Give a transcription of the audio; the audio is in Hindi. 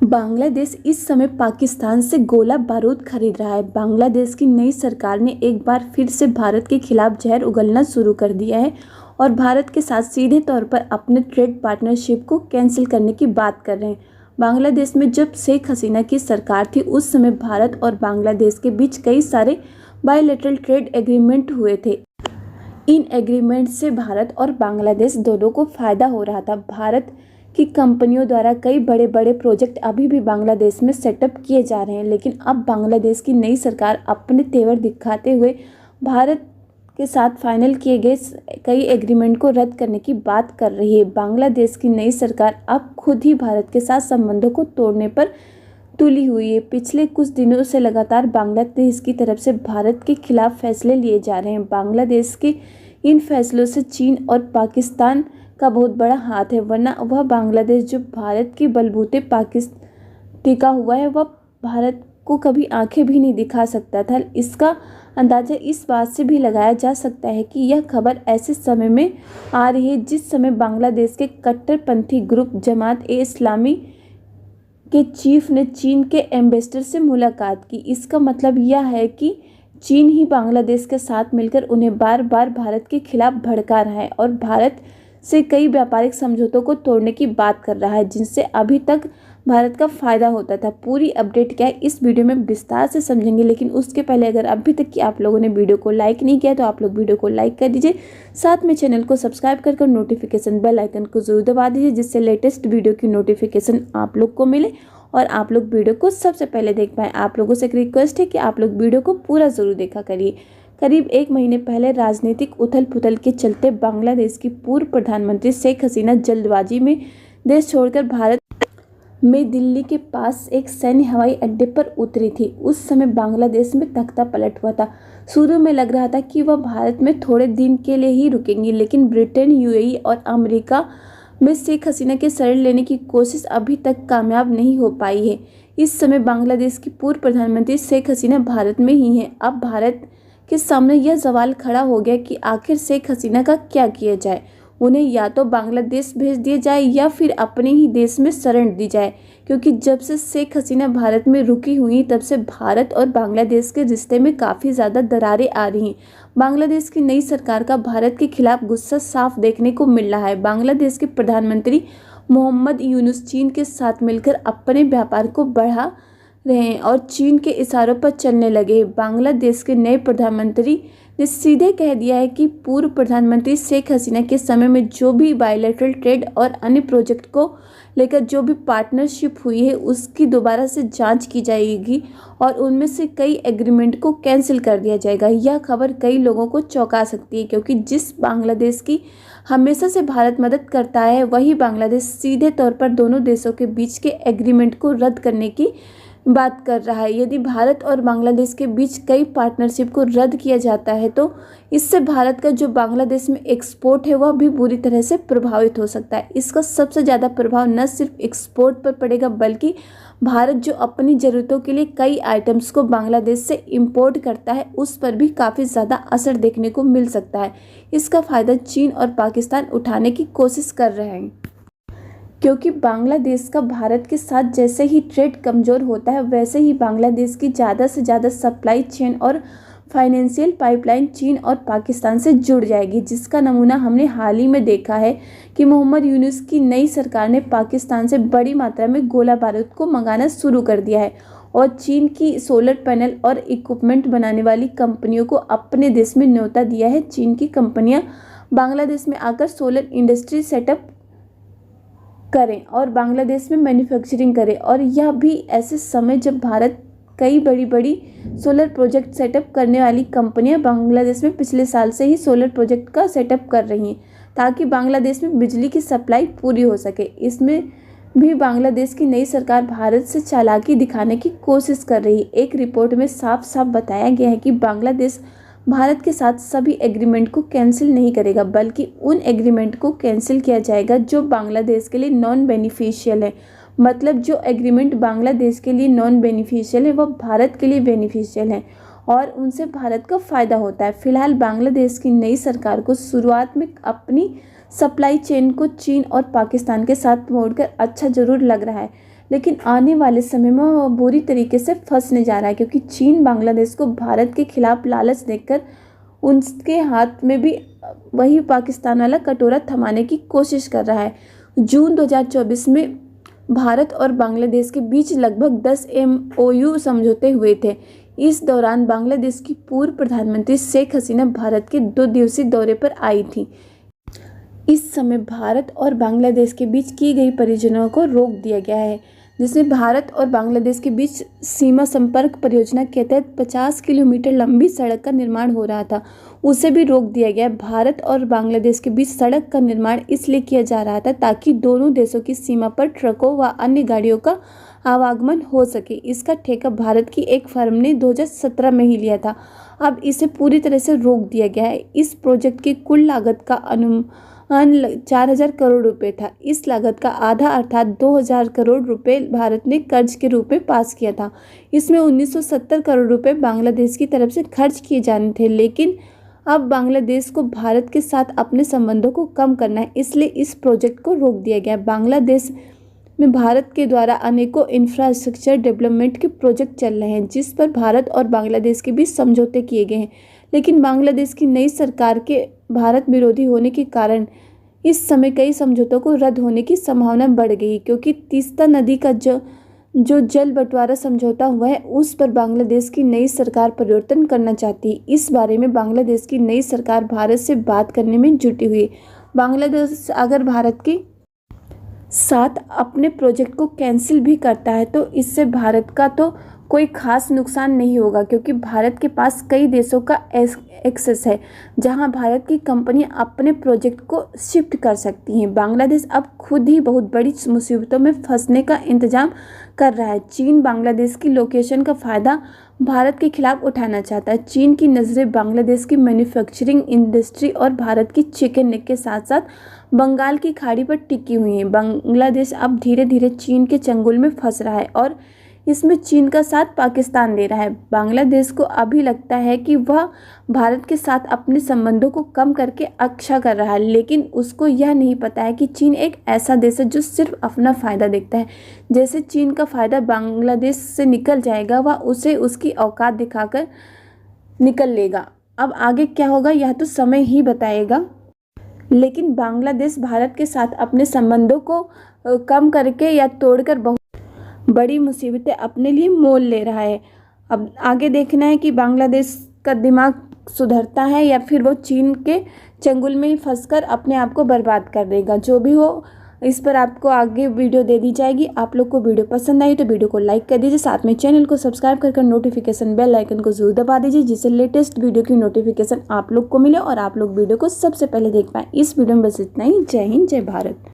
बांग्लादेश इस समय पाकिस्तान से गोला बारूद खरीद रहा है। बांग्लादेश की नई सरकार ने एक बार फिर से भारत के खिलाफ जहर उगलना शुरू कर दिया है और भारत के साथ सीधे तौर पर अपने ट्रेड पार्टनरशिप को कैंसिल करने की बात कर रहे हैं। बांग्लादेश में जब शेख हसीना की सरकार थी उस समय भारत और बांग्लादेश के बीच कई सारे बायलैटरल ट्रेड एग्रीमेंट हुए थे। इन एग्रीमेंट से भारत और बांग्लादेश दोनों को फायदा हो रहा था। भारत की कंपनियों द्वारा कई बड़े बड़े प्रोजेक्ट अभी भी बांग्लादेश में सेटअप किए जा रहे हैं, लेकिन अब बांग्लादेश की नई सरकार अपने तेवर दिखाते हुए भारत के साथ फाइनल किए गए कई एग्रीमेंट को रद्द करने की बात कर रही है। बांग्लादेश की नई सरकार अब खुद ही भारत के साथ संबंधों को तोड़ने पर तुली हुई है। पिछले कुछ दिनों से लगातार बांग्लादेश की तरफ से भारत के खिलाफ फैसले लिए जा रहे हैं। बांग्लादेश के इन फैसलों से चीन और पाकिस्तान का बहुत बड़ा हाथ है, वरना वह बांग्लादेश जो भारत के बलबूते पाकिस्तान टिका हुआ है, वह भारत को कभी आंखें भी नहीं दिखा सकता था। इसका अंदाज़ा इस बात से भी लगाया जा सकता है कि यह खबर ऐसे समय में आ रही है जिस समय बांग्लादेश के कट्टरपंथी ग्रुप जमात-ए-इस्लामी के चीफ ने चीन के एम्बेसडर से मुलाकात की। इसका मतलब यह है कि चीन ही बांग्लादेश के साथ मिलकर उन्हें बार बार भारत के खिलाफ भड़का रहा है और भारत से कई व्यापारिक समझौतों को तोड़ने की बात कर रहा है, जिनसे अभी तक भारत का फ़ायदा होता था। पूरी अपडेट क्या है इस वीडियो में विस्तार से समझेंगे, लेकिन उसके पहले अगर अभी तक कि आप लोगों ने वीडियो को लाइक नहीं किया तो आप लोग वीडियो को लाइक कर दीजिए, साथ में चैनल को सब्सक्राइब कर नोटिफिकेशन बेल आइकन को जरूर दबा दीजिए, जिससे लेटेस्ट वीडियो की नोटिफिकेशन आप लोग को मिले और आप लोग वीडियो को सबसे पहले देख पाएँ। आप लोगों से एक रिक्वेस्ट है कि आप लोग वीडियो को पूरा ज़रूर देखा करिए। करीब एक महीने पहले राजनीतिक उथल पुथल के चलते बांग्लादेश की पूर्व प्रधानमंत्री शेख हसीना जल्दबाजी में देश छोड़कर भारत में दिल्ली के पास एक सैन्य हवाई अड्डे पर उतरी थी। उस समय बांग्लादेश में तख्ता पलट हुआ था। शुरू में लग रहा था कि वह भारत में थोड़े दिन के लिए ही रुकेंगी, लेकिन ब्रिटेन, यूएई और अमेरिका में शेख हसीना के शरण लेने की कोशिश अभी तक कामयाब नहीं हो पाई है। इस समय बांग्लादेश की पूर्व प्रधानमंत्री शेख हसीना भारत में ही हैं। अब भारत के सामने यह सवाल खड़ा हो गया कि आखिर शेख हसीना का क्या किया जाए। उन्हें या तो बांग्लादेश भेज दिया जाए या फिर अपने ही देश में शरण दी जाए, क्योंकि जब से शेख हसीना भारत में रुकी हुई तब से भारत और बांग्लादेश के रिश्ते में काफ़ी ज़्यादा दरारें आ रही हैं। बांग्लादेश की नई सरकार का भारत के खिलाफ गुस्सा साफ देखने को मिल रहा है। बांग्लादेश के प्रधानमंत्री मोहम्मद यूनुस चीन के साथ मिलकर अपने व्यापार को बढ़ा रहे हैं और चीन के इशारों पर चलने लगे। बांग्लादेश के नए प्रधानमंत्री ने सीधे कह दिया है कि पूर्व प्रधानमंत्री शेख हसीना के समय में जो भी बायलैटरल ट्रेड और अन्य प्रोजेक्ट को लेकर जो भी पार्टनरशिप हुई है उसकी दोबारा से जांच की जाएगी और उनमें से कई एग्रीमेंट को कैंसिल कर दिया जाएगा। यह खबर कई लोगों को चौंका सकती है, क्योंकि जिस बांग्लादेश की हमेशा से भारत मदद करता है वही बांग्लादेश सीधे तौर पर दोनों देशों के बीच के एग्रीमेंट को रद्द करने की बात कर रहा है। यदि भारत और बांग्लादेश के बीच कई पार्टनरशिप को रद्द किया जाता है तो इससे भारत का जो बांग्लादेश में एक्सपोर्ट है वह भी बुरी तरह से प्रभावित हो सकता है। इसका सबसे ज़्यादा प्रभाव न सिर्फ एक्सपोर्ट पर पड़ेगा, बल्कि भारत जो अपनी ज़रूरतों के लिए कई आइटम्स को बांग्लादेश से इम्पोर्ट करता है उस पर भी काफ़ी ज़्यादा असर देखने को मिल सकता है। इसका फ़ायदा चीन और पाकिस्तान उठाने की कोशिश कर रहे हैं, क्योंकि बांग्लादेश का भारत के साथ जैसे ही ट्रेड कमज़ोर होता है वैसे ही बांग्लादेश की ज़्यादा से ज़्यादा सप्लाई चेन और फाइनेंशियल पाइपलाइन चीन और पाकिस्तान से जुड़ जाएगी, जिसका नमूना हमने हाल ही में देखा है कि मोहम्मद यूनुस की नई सरकार ने पाकिस्तान से बड़ी मात्रा में गोला बारूद को मंगाना शुरू कर दिया है और चीन की सोलर पैनल और इक्विपमेंट बनाने वाली कंपनियों को अपने देश में न्योता दिया है। चीन की कंपनियाँ बांग्लादेश में आकर सोलर इंडस्ट्री सेटअप करें और बांग्लादेश में मैन्युफैक्चरिंग करें, और यह भी ऐसे समय जब भारत कई बड़ी बड़ी सोलर प्रोजेक्ट सेटअप करने वाली कंपनियां बांग्लादेश में पिछले साल से ही सोलर प्रोजेक्ट का सेटअप कर रही हैं ताकि बांग्लादेश में बिजली की सप्लाई पूरी हो सके। इसमें भी बांग्लादेश की नई सरकार भारत से चालाकी दिखाने की कोशिश कर रही है। एक रिपोर्ट में साफ साफ बताया गया है कि बांग्लादेश भारत के साथ सभी एग्रीमेंट को कैंसिल नहीं करेगा, बल्कि उन एग्रीमेंट को कैंसिल किया जाएगा जो बांग्लादेश के लिए नॉन बेनिफिशियल है। मतलब जो एग्रीमेंट बांग्लादेश के लिए नॉन बेनिफिशियल है वह भारत के लिए बेनिफिशियल है और उनसे भारत का फ़ायदा होता है। फिलहाल बांग्लादेश की नई सरकार को शुरुआत में अपनी सप्लाई चेन को चीन और पाकिस्तान के साथ मोड़कर अच्छा जरूर लग रहा है, लेकिन आने वाले समय में वह बुरी तरीके से फंसने जा रहा है, क्योंकि चीन बांग्लादेश को भारत के खिलाफ लालच देकर उनके हाथ में भी वही पाकिस्तान वाला कटोरा थमाने की कोशिश कर रहा है। जून 2024 में भारत और बांग्लादेश के बीच लगभग 10 MOU समझौते हुए थे। इस दौरान बांग्लादेश की पूर्व प्रधानमंत्री शेख हसीना भारत के 2 दिवसीय दौरे पर आई थी। इस समय भारत और बांग्लादेश के बीच की गई परियोजनाओं को रोक दिया गया है, जिसमें भारत और बांग्लादेश के बीच सीमा संपर्क परियोजना के तहत 50 किलोमीटर लंबी सड़क का निर्माण हो रहा था, उसे भी रोक दिया गया। भारत और बांग्लादेश के बीच सड़क का निर्माण इसलिए किया जा रहा था ताकि दोनों देशों की सीमा पर ट्रकों व अन्य गाड़ियों का आवागमन हो सके। इसका ठेका भारत की एक फर्म ने 2017 में ही लिया था। अब इसे पूरी तरह से रोक दिया गया है। इस प्रोजेक्ट की कुल लागत का अनुमान 4000 करोड़ रुपए था। इस लागत का आधा अर्थात 2000 करोड़ रुपए भारत ने कर्ज के रूप में पास किया था। इसमें 1970 करोड़ रुपए बांग्लादेश की तरफ से खर्च किए जाने थे, लेकिन अब बांग्लादेश को भारत के साथ अपने संबंधों को कम करना है, इसलिए इस प्रोजेक्ट को रोक दिया गया। बांग्लादेश में भारत के द्वारा अनेकों इंफ्रास्ट्रक्चर डेवलपमेंट के प्रोजेक्ट चल रहे हैं, जिस पर भारत और बांग्लादेश के बीच समझौते किए गए हैं, लेकिन बांग्लादेश की नई सरकार के भारत विरोधी होने के कारण इस समय कई समझौतों को रद्द होने की संभावना बढ़ गई, क्योंकि तीस्ता नदी का जो जल बंटवारा समझौता हुआ है उस पर बांग्लादेश की नई सरकार परिवर्तन करना चाहती है। इस बारे में बांग्लादेश की नई सरकार भारत से बात करने में जुटी हुई है। बांग्लादेश अगर भारत के साथ अपने प्रोजेक्ट को कैंसिल भी करता है तो इससे भारत का तो कोई खास नुकसान नहीं होगा, क्योंकि भारत के पास कई देशों का एक्सेस है जहां भारत की कंपनी अपने प्रोजेक्ट को शिफ्ट कर सकती हैं। बांग्लादेश अब खुद ही बहुत बड़ी मुसीबतों में फंसने का इंतजाम कर रहा है। चीन बांग्लादेश की लोकेशन का फ़ायदा भारत के खिलाफ उठाना चाहता है। चीन की नज़रें बांग्लादेश की मैन्युफैक्चरिंग इंडस्ट्री और भारत की चिकन नेक के साथ साथ बंगाल की खाड़ी पर टिकी हुई हैं। बांग्लादेश अब धीरे धीरे चीन के चंगुल में फंस रहा है और इसमें चीन का साथ पाकिस्तान दे रहा है। बांग्लादेश को अभी लगता है कि वह भारत के साथ अपने संबंधों को कम करके अच्छा कर रहा है, लेकिन उसको यह नहीं पता है कि चीन एक ऐसा देश है जो सिर्फ अपना फ़ायदा देखता है। जैसे चीन का फ़ायदा बांग्लादेश से निकल जाएगा, वह उसे उसकी औकात दिखाकर निकल लेगा। अब आगे क्या होगा यह तो समय ही बताएगा, लेकिन बांग्लादेश भारत के साथ अपने संबंधों को कम करके या तोड़कर बहुत बड़ी मुसीबतें अपने लिए मोल ले रहा है। अब आगे देखना है कि बांग्लादेश का दिमाग सुधरता है या फिर वो चीन के चंगुल में ही फंसकर अपने आप को बर्बाद कर देगा। जो भी हो, इस पर आपको आगे वीडियो दे दी जाएगी। आप लोग को वीडियो पसंद आई तो वीडियो को लाइक कर दीजिए, साथ में चैनल को सब्सक्राइब कर नोटिफिकेशन बेल आइकन को जरूर दबा दीजिए, जिससे लेटेस्ट वीडियो की नोटिफिकेशन आप लोग को मिले और आप लोग वीडियो को सबसे पहले देख पाएँ। इस वीडियो में बस इतना ही। जय हिंद, जय भारत।